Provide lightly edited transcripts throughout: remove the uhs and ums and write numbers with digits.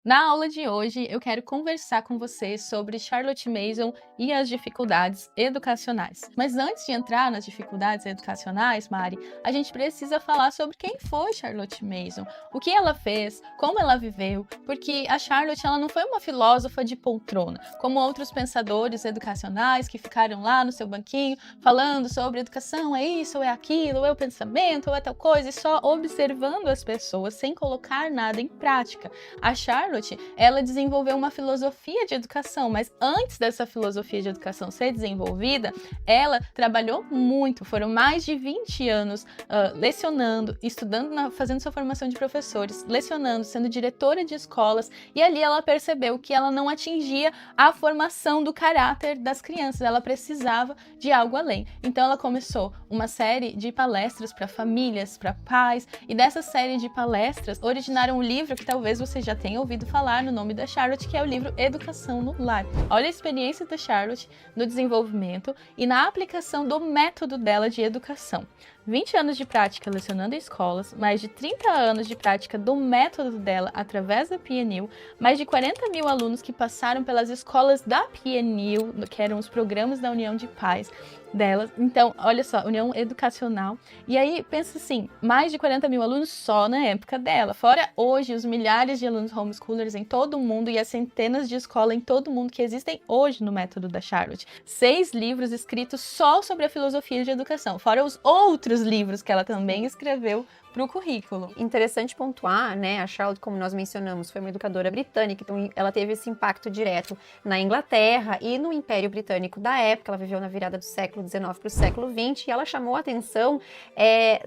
Na aula de hoje, eu quero conversar com você sobre Charlotte Mason e as dificuldades educacionais. Mas antes de entrar nas dificuldades educacionais, Mari, a gente precisa falar sobre quem foi Charlotte Mason, o que ela fez, como ela viveu, porque a Charlotte ela não foi uma filósofa de poltrona, como outros pensadores educacionais que ficaram lá no seu banquinho falando sobre educação, é isso, ou é aquilo, ou é o pensamento, ou é tal coisa, e só observando as pessoas sem colocar nada em prática. A Charlotte, ela desenvolveu uma filosofia de educação, mas antes dessa filosofia de educação ser desenvolvida, ela trabalhou muito, foram mais de 20 anos lecionando, estudando, fazendo sua formação de professores, lecionando, sendo diretora de escolas, e ali ela percebeu que ela não atingia a formação do caráter das crianças, ela precisava de algo além. Então ela começou uma série de palestras para famílias, para pais, e dessa série de palestras originaram um livro que talvez você já tenha ouvido falar no nome da Charlotte, que é o livro Educação no Lar. Olha a experiência da Charlotte no desenvolvimento e na aplicação do método dela de educação. 20 anos de prática lecionando em escolas, mais de 30 anos de prática do método dela através da PNU, mais de 40 mil alunos que passaram pelas escolas da PNU, que eram os programas da União de Pais delas. Então, olha só, União Educacional. E aí, pensa assim, mais de 40 mil alunos só na época dela. Fora hoje, os milhares de alunos homeschoolers em todo o mundo e as centenas de escolas em todo o mundo que existem hoje no método da Charlotte. 6 livros escritos só sobre a filosofia de educação, fora os outros livros que ela também escreveu para o currículo. Interessante pontuar, né? A Charlotte, como nós mencionamos, foi uma educadora britânica, então ela teve esse impacto direto na Inglaterra e no Império Britânico da época. Ela viveu na virada do século XIX para o século XX e ela chamou a atenção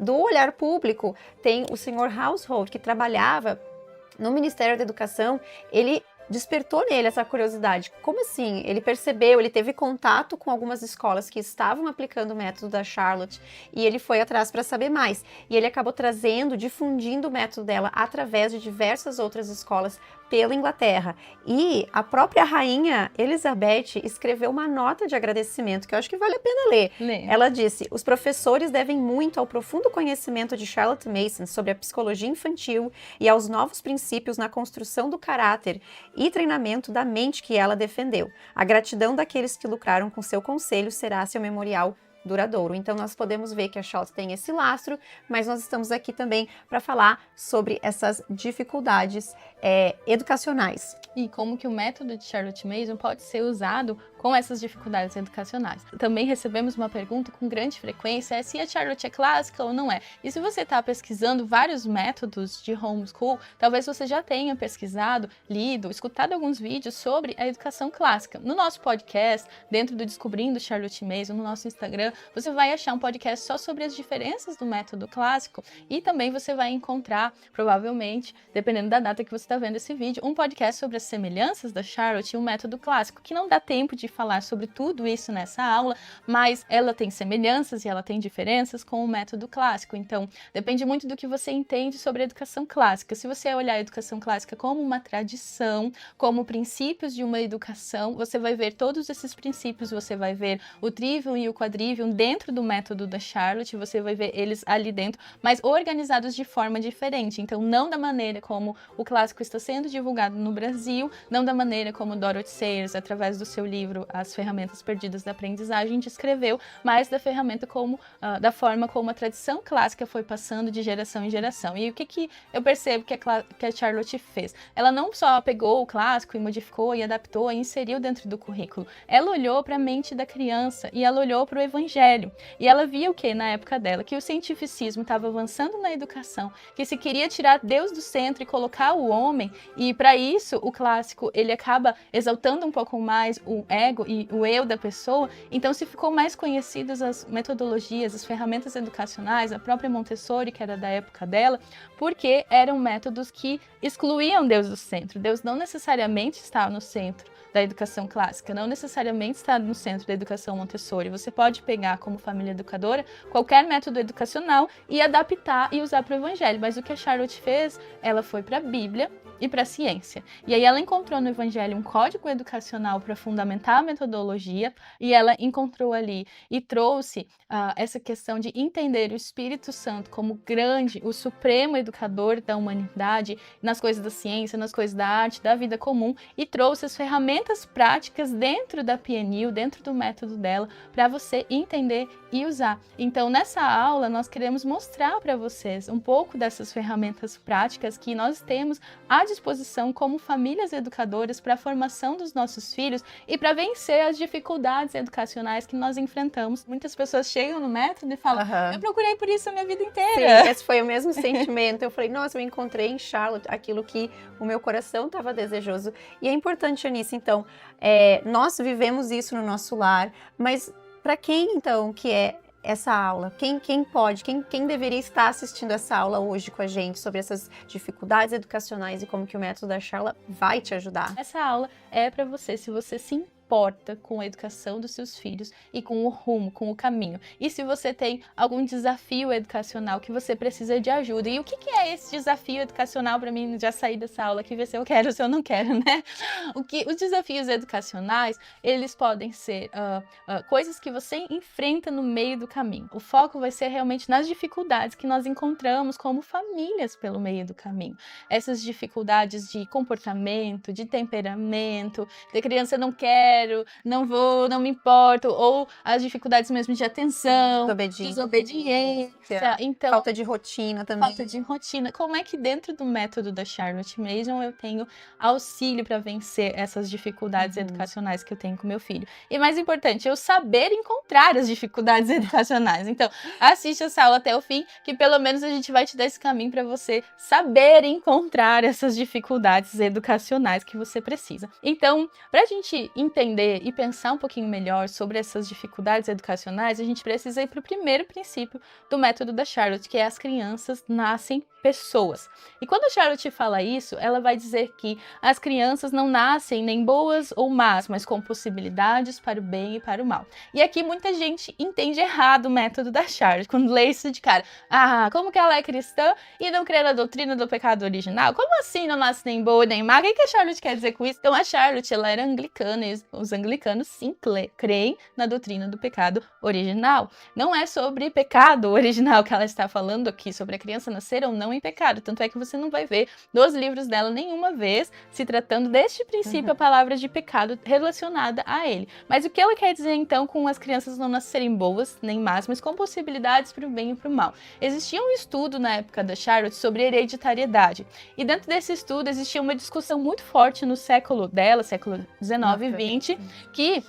do olhar público. Tem o Sr. Household, que trabalhava no Ministério da Educação, ele despertou nele essa curiosidade. Como assim? Ele percebeu, ele teve contato com algumas escolas que estavam aplicando o método da Charlotte e ele foi atrás para saber mais. E ele acabou trazendo, difundindo o método dela através de diversas outras escolas pela Inglaterra. E a própria rainha Elizabeth escreveu uma nota de agradecimento que eu acho que vale a pena ler. Ela disse: os professores devem muito ao profundo conhecimento de Charlotte Mason sobre a psicologia infantil e aos novos princípios na construção do caráter e treinamento da mente que ela defendeu. A gratidão daqueles que lucraram com seu conselho será seu memorial duradouro. Então nós podemos ver que a Charlotte tem esse lastro, mas nós estamos aqui também para falar sobre essas dificuldades educacionais. E como que o método de Charlotte Mason pode ser usado com essas dificuldades educacionais. Também recebemos uma pergunta com grande frequência, se a Charlotte é clássica ou não é. E se você está pesquisando vários métodos de homeschool, talvez você já tenha pesquisado, lido, escutado alguns vídeos sobre a educação clássica. No nosso podcast, dentro do Descobrindo Charlotte Mason, no nosso Instagram, você vai achar um podcast só sobre as diferenças do método clássico e também você vai encontrar, provavelmente, dependendo da data que você está vendo esse vídeo, um podcast sobre as semelhanças da Charlotte e o método clássico, que não dá tempo de falar sobre tudo isso nessa aula, mas ela tem semelhanças e ela tem diferenças com o método clássico. Então, depende muito do que você entende sobre a educação clássica. Se você olhar a educação clássica como uma tradição, como princípios de uma educação, você vai ver todos esses princípios, você vai ver o trivium e o quadrivium dentro do método da Charlotte, você vai ver eles ali dentro, mas organizados de forma diferente. Então, não da maneira como o clássico está sendo divulgado no Brasil, não da maneira como Dorothy Sayers, através do seu livro As Ferramentas Perdidas da Aprendizagem, descreveu, mas da ferramenta como, da forma como a tradição clássica foi passando de geração em geração. E o que eu percebo que a Charlotte fez? Ela não só pegou o clássico e modificou e adaptou e inseriu dentro do currículo, ela olhou para a mente da criança e ela olhou para o evangelho. E ela viu que, na época dela, que o cientificismo estava avançando na educação, que se queria tirar Deus do centro e colocar o homem, e para isso o clássico ele acaba exaltando um pouco mais o ego e o eu da pessoa. Então se ficou mais conhecidas as metodologias, as ferramentas educacionais, a própria Montessori, que era da época dela, porque eram métodos que excluíam Deus do centro. Deus não necessariamente está no centro da educação clássica, não necessariamente está no centro da educação Montessori. Você pode pegar como família educadora qualquer método educacional e adaptar e usar para o evangelho, mas o que a Charlotte fez, ela foi para a Bíblia e para a ciência. E aí ela encontrou no Evangelho um código educacional para fundamentar a metodologia, e ela encontrou ali e trouxe essa questão de entender o Espírito Santo como grande, o supremo educador da humanidade, nas coisas da ciência, nas coisas da arte, da vida comum, e trouxe as ferramentas práticas dentro da PNL, dentro do método dela, para você entender e usar. Então, nessa aula, nós queremos mostrar para vocês um pouco dessas ferramentas práticas que nós temos à disposição como famílias educadoras para a formação dos nossos filhos e para vencer as dificuldades educacionais que nós enfrentamos. Muitas pessoas chegam no método e falam, eu procurei por isso a minha vida inteira. Sim, esse foi o mesmo sentimento. Eu falei, nossa, eu encontrei em Charlotte aquilo que o meu coração estava desejoso. E é importante, Anice, então, nós vivemos isso no nosso lar, mas para quem, então, que é essa aula? Quem deveria estar assistindo essa aula hoje com a gente sobre essas dificuldades educacionais e como que o método da Charla vai te ajudar? Essa aula é para você, se você se importa com a educação dos seus filhos e com o rumo, com o caminho. E se você tem algum desafio educacional que você precisa de ajuda. E o que é esse desafio educacional para mim já sair dessa aula aqui, ver se eu quero ou se eu não quero, né? Os desafios educacionais, eles podem ser coisas que você enfrenta no meio do caminho. O foco vai ser realmente nas dificuldades que nós encontramos como famílias pelo meio do caminho. Essas dificuldades de comportamento, de temperamento, de criança não quero, não vou, não me importo, ou as dificuldades mesmo de atenção, desobediência, então, falta de rotina também. Falta de rotina. Como é que dentro do método da Charlotte Mason eu tenho auxílio para vencer essas dificuldades educacionais que eu tenho com meu filho? E mais importante, eu saber encontrar as dificuldades educacionais. Então, assiste essa aula até o fim, que pelo menos a gente vai te dar esse caminho para você saber encontrar essas dificuldades educacionais que você precisa. Então, para a gente entender e pensar um pouquinho melhor sobre essas dificuldades educacionais, a gente precisa ir para o primeiro princípio do método da Charlotte, que é as crianças nascem pessoas. E quando a Charlotte fala isso, ela vai dizer que as crianças não nascem nem boas ou más, mas com possibilidades para o bem e para o mal. E aqui muita gente entende errado o método da Charlotte, quando lê isso de cara. Como que ela é cristã e não crê na doutrina do pecado original? Como assim não nasce nem boa nem má? O que a Charlotte quer dizer com isso? Então a Charlotte, ela era anglicana e os anglicanos sim creem na doutrina do pecado original. Não é sobre pecado original que ela está falando aqui, sobre a criança nascer ou não em pecado. Tanto é que você não vai ver nos livros dela nenhuma vez se tratando deste princípio a palavra de pecado relacionada a ele. Mas o que ela quer dizer então com as crianças não nascerem boas nem más, mas com possibilidades para o bem e para o mal? Existia um estudo na época da Charlotte sobre hereditariedade. E dentro desse estudo existia uma discussão muito forte no século dela, século 19 e 20, que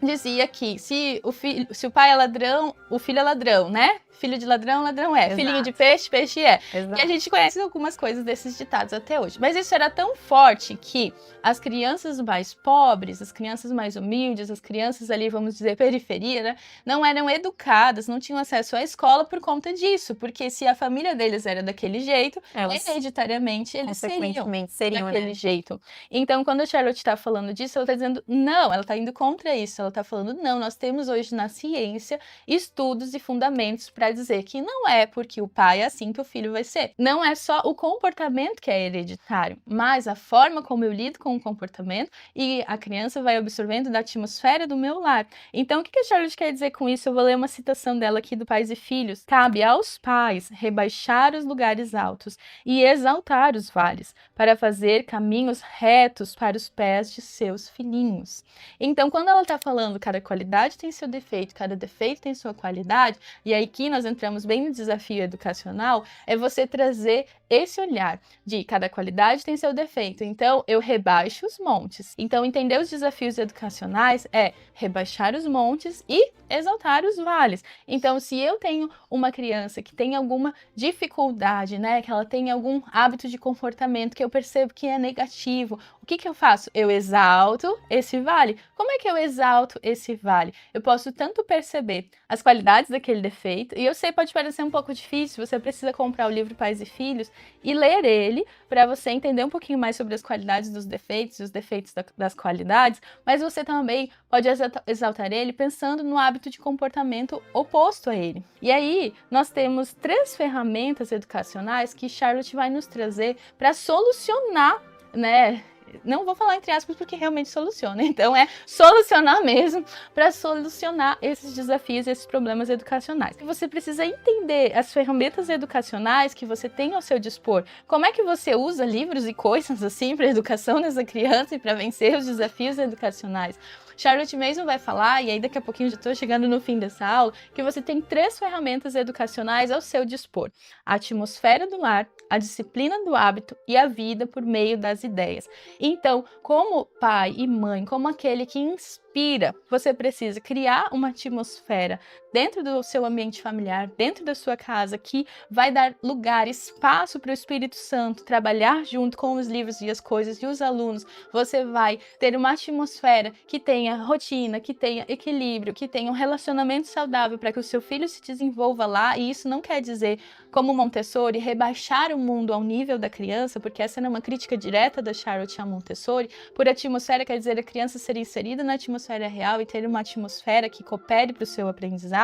dizia que se o pai é ladrão, o filho é ladrão, né? Filho de ladrão, ladrão é. Exato. Filhinho de peixe, peixe é. Exato. E a gente conhece algumas coisas desses ditados até hoje. Mas isso era tão forte que as crianças mais pobres, as crianças mais humildes, as crianças ali, vamos dizer, periferia, né, não eram educadas, não tinham acesso à escola por conta disso. Porque se a família deles era daquele jeito, hereditariamente eles seriam daquele jeito. Então, quando a Charlotte está falando disso, ela está dizendo, não, ela está indo contra isso. Ela está falando, não, nós temos hoje na ciência estudos e fundamentos para dizer que não é porque o pai é assim que o filho vai ser. Não é só o comportamento que é hereditário, mas a forma como eu lido com o comportamento e a criança vai absorvendo da atmosfera do meu lar. Então, o que a Charlotte quer dizer com isso? Eu vou ler uma citação dela aqui do Pais e Filhos. Cabe aos pais rebaixar os lugares altos e exaltar os vales, para fazer caminhos retos para os pés de seus filhinhos. Então, quando ela está falando cada qualidade tem seu defeito, cada defeito tem sua qualidade, e aí aqui nós entramos bem no desafio educacional, é você trazer esse olhar de cada qualidade tem seu defeito. Então, eu rebaixo os montes. Então, entender os desafios educacionais é rebaixar os montes e exaltar os vales. Então, se eu tenho uma criança que tem alguma dificuldade, né, que ela tem algum hábito de comportamento que eu percebo que é negativo, o que eu faço? Eu exalto esse vale. Como é que eu exalto esse vale? Eu posso tanto perceber as qualidades daquele defeito, e eu sei, pode parecer um pouco difícil, você precisa comprar o livro Pais e Filhos e ler ele para você entender um pouquinho mais sobre as qualidades dos defeitos e os defeitos das qualidades, mas você também pode exaltar ele pensando no hábito de comportamento oposto a ele. E aí, nós temos 3 ferramentas educacionais que Charlotte vai nos trazer para solucionar né? Não vou falar entre aspas porque realmente soluciona. Então é solucionar mesmo para solucionar esses desafios, esses problemas educacionais. Você precisa entender as ferramentas educacionais que você tem ao seu dispor. Como é que você usa livros e coisas assim para a educação dessa criança e para vencer os desafios educacionais? Charlotte Mason vai falar, e aí daqui a pouquinho já estou chegando no fim dessa aula, que você tem 3 ferramentas educacionais ao seu dispor: a atmosfera do lar, a disciplina do hábito e a vida por meio das ideias. Então, como pai e mãe, como aquele que inspira, você precisa criar uma atmosfera dentro do seu ambiente familiar, dentro da sua casa, que vai dar lugar, espaço para o Espírito Santo trabalhar junto com os livros e as coisas e os alunos. Você vai ter uma atmosfera que tenha rotina, que tenha equilíbrio, que tenha um relacionamento saudável para que o seu filho se desenvolva lá. E isso não quer dizer, como Montessori, rebaixar o mundo ao nível da criança, porque essa era uma crítica direta da Charlotte a Montessori. Por atmosfera quer dizer a criança ser inserida na atmosfera real e ter uma atmosfera que coopere para o seu aprendizado.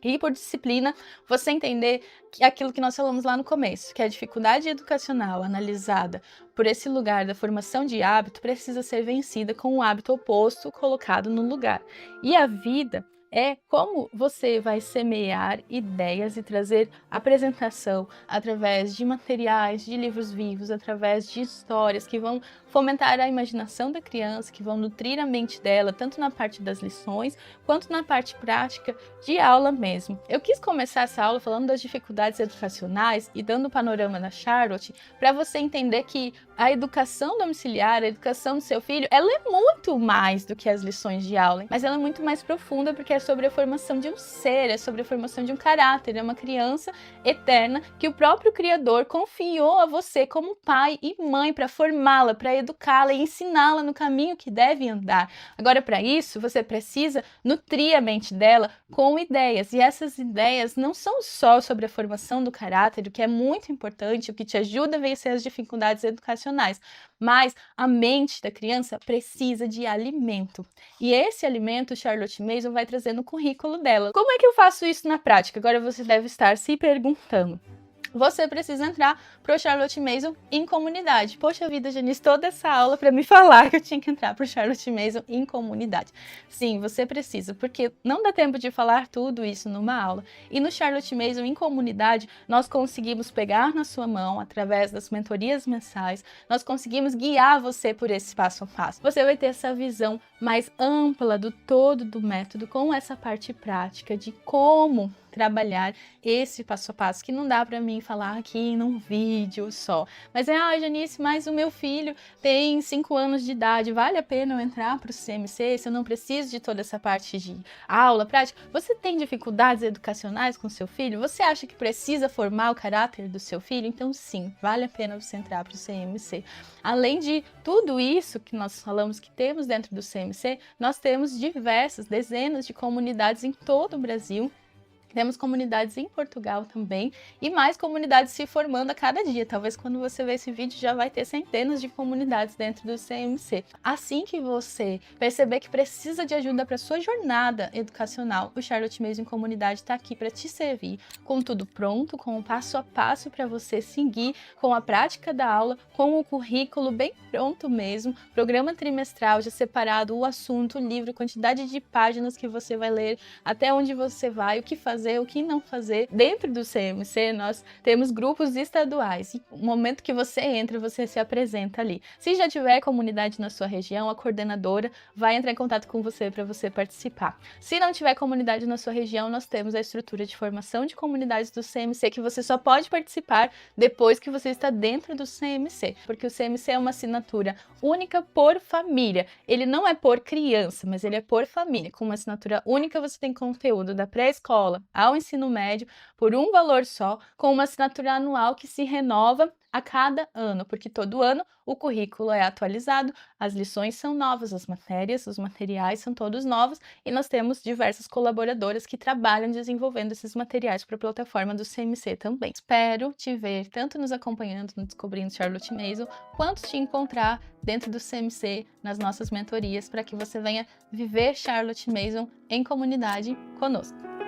E por disciplina, você entender que aquilo que nós falamos lá no começo, que a dificuldade educacional analisada por esse lugar da formação de hábito precisa ser vencida com o hábito oposto colocado no lugar. E a vida é como você vai semear ideias e trazer apresentação através de materiais, de livros vivos, através de histórias que vão fomentar a imaginação da criança, que vão nutrir a mente dela, tanto na parte das lições, quanto na parte prática de aula mesmo. Eu quis começar essa aula falando das dificuldades educacionais e dando o panorama da Charlotte, para você entender que a educação domiciliar, a educação do seu filho, ela é muito mais do que as lições de aula, mas ela é muito mais profunda porque é sobre a formação de um ser, é sobre a formação de um caráter, é uma criança eterna que o próprio Criador confiou a você como pai e mãe para formá-la, para educá-la e ensiná-la no caminho que deve andar. Agora, para isso, você precisa nutrir a mente dela com ideias, e essas ideias não são só sobre a formação do caráter, o que é muito importante, o que te ajuda a vencer as dificuldades educacionais, mas a mente da criança precisa de alimento. E esse alimento, Charlotte Mason vai trazer no currículo dela. Como é que eu faço isso na prática? Agora você deve estar se perguntando. Você precisa entrar para o Charlotte Mason em comunidade. Poxa vida, Janice, toda essa aula para me falar que eu tinha que entrar para o Charlotte Mason em comunidade. Sim, você precisa, porque não dá tempo de falar tudo isso numa aula. E no Charlotte Mason em comunidade, nós conseguimos pegar na sua mão, através das mentorias mensais, nós conseguimos guiar você por esse passo a passo. Você vai ter essa visão mais ampla do todo do método, com essa parte prática de como trabalhar esse passo a passo, que não dá para mim falar aqui num vídeo só. Mas Janice, mas o meu filho tem 5 anos de idade, vale a pena eu entrar para o CMC se eu não preciso de toda essa parte de aula, prática? Você tem dificuldades educacionais com seu filho? Você acha que precisa formar o caráter do seu filho? Então sim, vale a pena você entrar para o CMC. Além de tudo isso que nós falamos que temos dentro do CMC, nós temos dezenas de comunidades em todo o Brasil. Temos comunidades em Portugal também e mais comunidades se formando a cada dia. Talvez quando você ver esse vídeo já vai ter centenas de comunidades dentro do CMC. Assim que você perceber que precisa de ajuda para sua jornada educacional, o Charlotte Mason Comunidade está aqui para te servir, com tudo pronto, com o passo a passo para você seguir, com a prática da aula, com o currículo bem pronto mesmo, programa trimestral já separado, o assunto, o livro, quantidade de páginas que você vai ler, até onde você vai, o que fazer, o que não fazer. Dentro do CMC, nós temos grupos estaduais. E no momento que você entra, você se apresenta ali. Se já tiver comunidade na sua região, a coordenadora vai entrar em contato com você para você participar. Se não tiver comunidade na sua região, nós temos a estrutura de formação de comunidades do CMC, que você só pode participar depois que você está dentro do CMC, porque o CMC é uma assinatura única por família. Ele não é por criança, mas ele é por família. Com uma assinatura única, você tem conteúdo da pré-escola ao ensino médio por um valor só, com uma assinatura anual que se renova a cada ano, porque todo ano o currículo é atualizado, as lições são novas, as matérias, os materiais são todos novos e nós temos diversas colaboradoras que trabalham desenvolvendo esses materiais para a plataforma do CMC também. Espero te ver tanto nos acompanhando no Descobrindo Charlotte Mason, quanto te encontrar dentro do CMC nas nossas mentorias para que você venha viver Charlotte Mason em comunidade conosco.